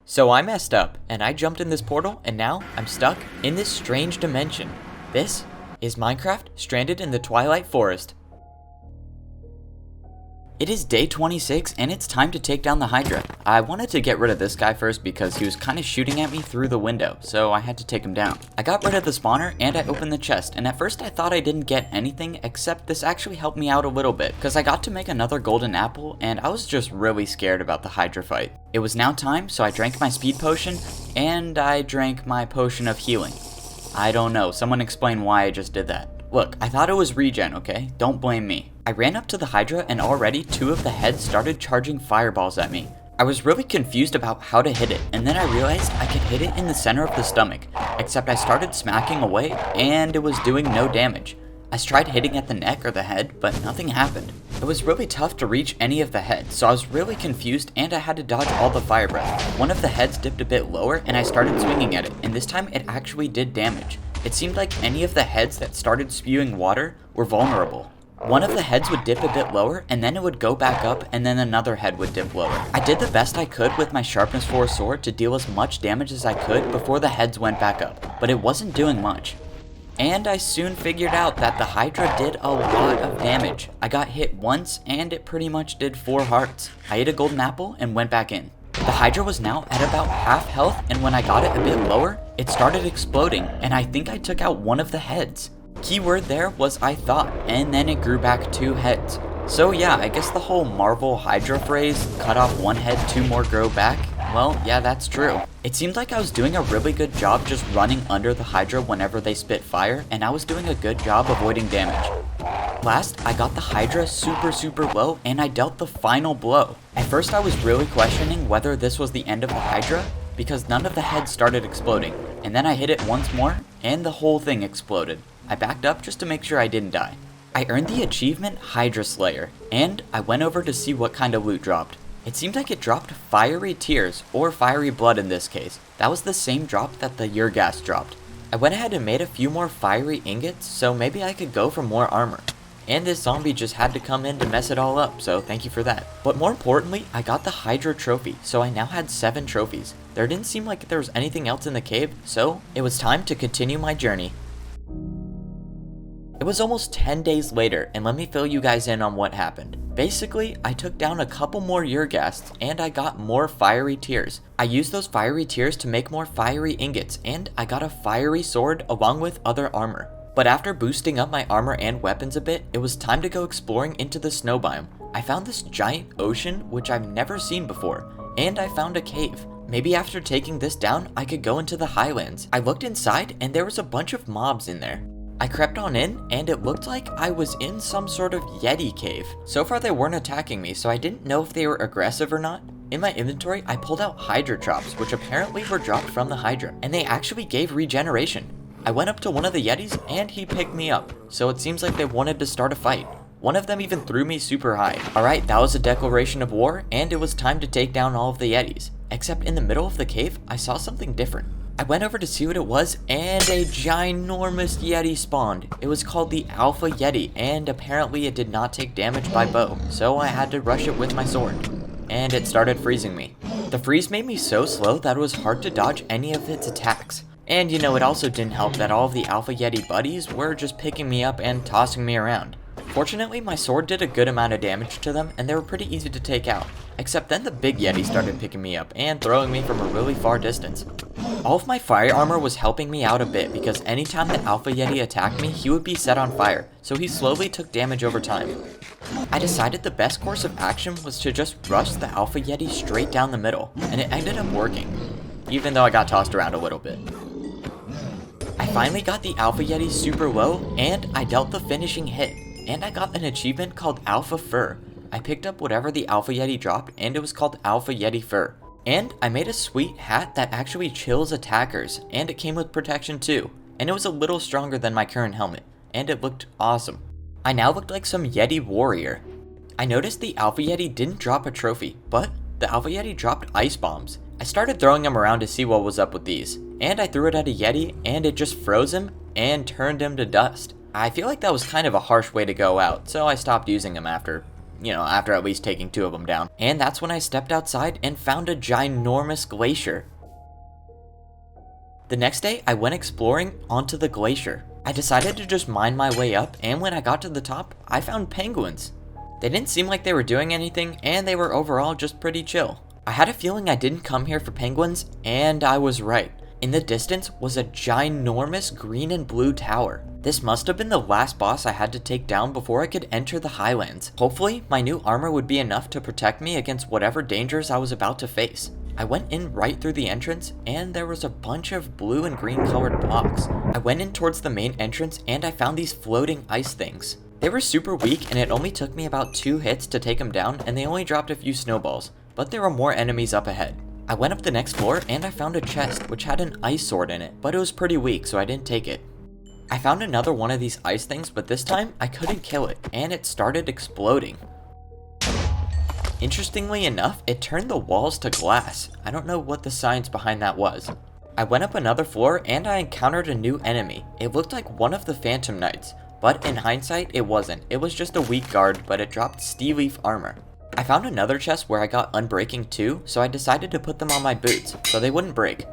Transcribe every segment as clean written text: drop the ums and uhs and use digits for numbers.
So I messed up, and I jumped in this portal, and now I'm stuck in this strange dimension. This is Minecraft stranded in the Twilight Forest. It is day 26, and it's time to take down the Hydra. I wanted to get rid of this guy first because he was kind of shooting at me through the window, so I had to take him down. I got rid of the spawner, and I opened the chest, and at first I thought I didn't get anything, except this actually helped me out a little bit, because I got to make another golden apple, and I was just really scared about the Hydra fight. It was now time, so I drank my speed potion, and I drank my potion of healing. I don't know, someone explain why I just did that. Look, I thought it was regen, okay? Don't blame me. I ran up to the Hydra and already 2 of the heads started charging fireballs at me. I was really confused about how to hit it, and then I realized I could hit it in the center of the stomach, except I started smacking away and it was doing no damage. I tried hitting at the neck or the head, but nothing happened. It was really tough to reach any of the heads, so I was really confused and I had to dodge all the fire breath. One of the heads dipped a bit lower and I started swinging at it, and this time it actually did damage. It seemed like any of the heads that started spewing water were vulnerable. One of the heads would dip a bit lower, and then it would go back up, and then another head would dip lower. I did the best I could with my sharpness 4 sword to deal as much damage as I could before the heads went back up, but it wasn't doing much. And I soon figured out that the Hydra did a lot of damage. I got hit once, and it pretty much did 4 hearts. I ate a golden apple and went back in. The Hydra was now at about half health, and when I got it a bit lower, it started exploding, and I think I took out one of the heads. Keyword there was I thought, and then it grew back 2 heads. So yeah, I guess the whole Marvel Hydra phrase, cut off 1 head, 2 more grow back, well, yeah, that's true. It seemed like I was doing a really good job just running under the Hydra whenever they spit fire, and I was doing a good job avoiding damage. Last, I got the Hydra super low, and I dealt the final blow. At first I was really questioning whether this was the end of the Hydra, because none of the heads started exploding, and then I hit it once more, and the whole thing exploded. I backed up just to make sure I didn't die. I earned the achievement Hydra Slayer, and I went over to see what kind of loot dropped. It seemed like it dropped fiery tears, or fiery blood in this case. That was the same drop that the Gas dropped. I went ahead and made a few more fiery ingots, so maybe I could go for more armor. And this zombie just had to come in to mess it all up, so thank you for that. But more importantly, I got the Hydra trophy, so I now had 7 trophies. There didn't seem like there was anything else in the cave, so it was time to continue my journey. It was almost 10 days later, and let me fill you guys in on what happened. Basically, I took down a couple more Yurgasts, and I got more fiery tears. I used those fiery tears to make more fiery ingots, and I got a fiery sword along with other armor. But after boosting up my armor and weapons a bit, it was time to go exploring into the snow biome. I found this giant ocean, which I've never seen before, and I found a cave. Maybe after taking this down, I could go into the highlands. I looked inside, and there was a bunch of mobs in there. I crept on in, and it looked like I was in some sort of Yeti cave. So far they weren't attacking me, so I didn't know if they were aggressive or not. In my inventory, I pulled out Hydra drops, which apparently were dropped from the Hydra, and they actually gave regeneration. I went up to one of the Yetis, and he picked me up, so it seems like they wanted to start a fight. One of them even threw me super high. Alright, that was a declaration of war, and it was time to take down all of the Yetis. Except in the middle of the cave, I saw something different. I went over to see what it was, and a ginormous Yeti spawned. It was called the Alpha Yeti, and apparently it did not take damage by bow, so I had to rush it with my sword. And it started freezing me. The freeze made me so slow that it was hard to dodge any of its attacks. And you know, it also didn't help that all of the Alpha Yeti buddies were just picking me up and tossing me around. Fortunately, my sword did a good amount of damage to them, and they were pretty easy to take out. Except then the big Yeti started picking me up and throwing me from a really far distance. All of my fire armor was helping me out a bit because anytime the Alpha Yeti attacked me, he would be set on fire, so he slowly took damage over time. I decided the best course of action was to just rush the Alpha Yeti straight down the middle, and it ended up working, even though I got tossed around a little bit. I finally got the Alpha Yeti super low, and I dealt the finishing hit, and I got an achievement called Alpha Fur. I picked up whatever the Alpha Yeti dropped, and it was called Alpha Yeti Fur. And I made a sweet hat that actually chills attackers, and it came with protection too. And it was a little stronger than my current helmet, and it looked awesome. I now looked like some Yeti warrior. I noticed the Alpha Yeti didn't drop a trophy, but the Alpha Yeti dropped ice bombs. I started throwing them around to see what was up with these, and I threw it at a Yeti, and it just froze him and turned him to dust. I feel like that was kind of a harsh way to go out, so I stopped using them after after at least taking 2 of them down. And that's when I stepped outside and found a ginormous glacier. The next day, I went exploring onto the glacier. I decided to just mine my way up, and when I got to the top, I found penguins. They didn't seem like they were doing anything, and they were overall just pretty chill. I had a feeling I didn't come here for penguins, and I was right. In the distance was a ginormous green and blue tower. This must have been the last boss I had to take down before I could enter the highlands. Hopefully, my new armor would be enough to protect me against whatever dangers I was about to face. I went in right through the entrance, and there was a bunch of blue and green colored blocks. I went in towards the main entrance, and I found these floating ice things. They were super weak, and it only took me about 2 hits to take them down, and they only dropped a few snowballs, but there were more enemies up ahead. I went up the next floor, and I found a chest which had an ice sword in it, but it was pretty weak, so I didn't take it. I found another one of these ice things, but this time I couldn't kill it, and it started exploding. Interestingly enough, it turned the walls to glass. I don't know what the science behind that was. I went up another floor, and I encountered a new enemy. It looked like one of the Phantom Knights, but in hindsight, it wasn't. It was just a weak guard, but it dropped steel leaf armor. I found another chest where I got unbreaking too, so I decided to put them on my boots, so they wouldn't break.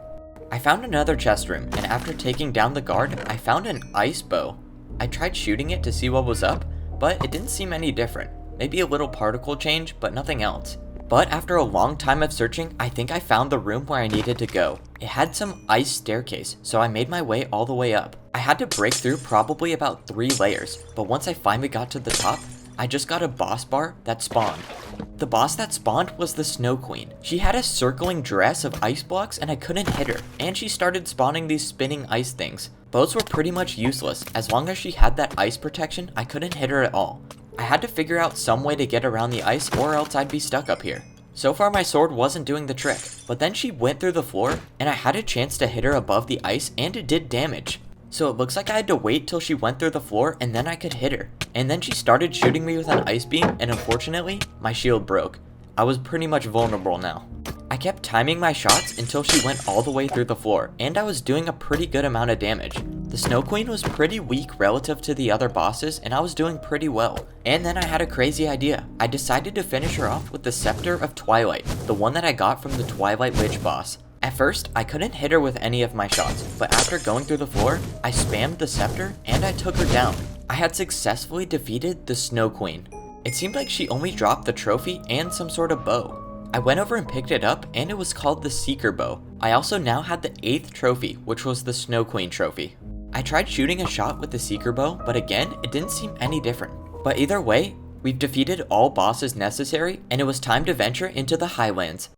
I found another chest room, and after taking down the guard, I found an ice bow. I tried shooting it to see what was up, but it didn't seem any different. Maybe a little particle change, but nothing else. But after a long time of searching, I think I found the room where I needed to go. It had some ice staircase, so I made my way all the way up. I had to break through probably about 3 layers, but once I finally got to the top, I just got a boss bar that spawned. The boss that spawned was the Snow Queen. She had a circling dress of ice blocks and I couldn't hit her, and she started spawning these spinning ice things. Bows were pretty much useless. As long as she had that ice protection, I couldn't hit her at all. I had to figure out some way to get around the ice or else I'd be stuck up here. So far my sword wasn't doing the trick, but then she went through the floor and I had a chance to hit her above the ice and it did damage. So it looks like I had to wait till she went through the floor and then I could hit her. And then she started shooting me with an ice beam and unfortunately, my shield broke. I was pretty much vulnerable now. I kept timing my shots until she went all the way through the floor and I was doing a pretty good amount of damage. The Snow Queen was pretty weak relative to the other bosses and I was doing pretty well. And then I had a crazy idea. I decided to finish her off with the Scepter of Twilight, the one that I got from the Twilight Witch boss. At first, I couldn't hit her with any of my shots, but after going through the floor, I spammed the scepter and I took her down. I had successfully defeated the Snow Queen. It seemed like she only dropped the trophy and some sort of bow. I went over and picked it up and it was called the Seeker Bow. I also now had the 8th trophy, which was the Snow Queen trophy. I tried shooting a shot with the Seeker Bow, but again, it didn't seem any different. But either way, we've defeated all bosses necessary and it was time to venture into the Highlands.